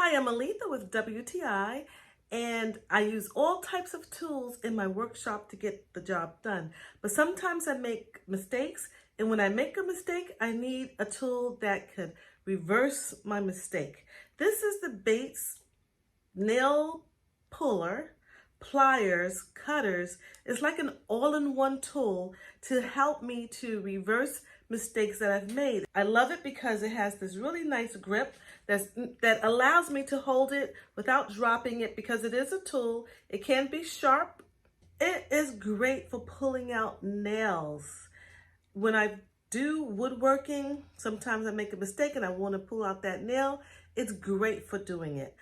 Hi, I'm Aletha with WTI, and I use all types of tools in my workshop to get the job done. But sometimes I make mistakes, and when I make a mistake, I need a tool that could reverse my mistake. This is the Bates nail puller, pliers, cutters. It's like an all-in-one tool to help me to reverse mistakes that I've made. I love it because it has this really nice grip that allows me to hold it without dropping it because it is a tool. It can be sharp. It is great for pulling out nails. When I do woodworking, sometimes I make a mistake and I want to pull out that nail. It's great for doing it.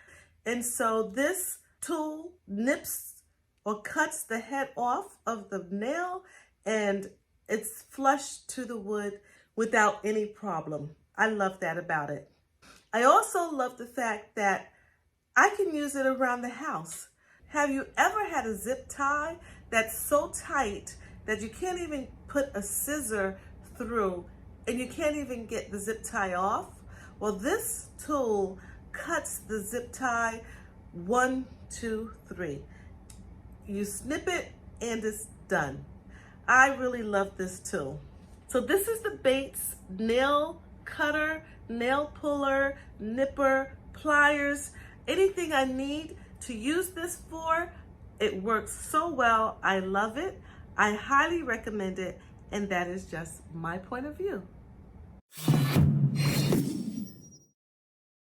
And so this tool nips or cuts the head off of the nail and it's flush to the wood without any problem. I love that about it. I also love the fact that I can use it around the house. Have you ever had a zip tie that's so tight that you can't even put a scissor through and you can't even get the zip tie off? Well, this tool cuts the zip tie 1, 2, 3. You snip it and it's done. I really love this tool. So this is the Bates nail cutter, nail puller, nipper, pliers, anything I need to use this for. It works so well. I love it. I highly recommend it. And that is just my point of view.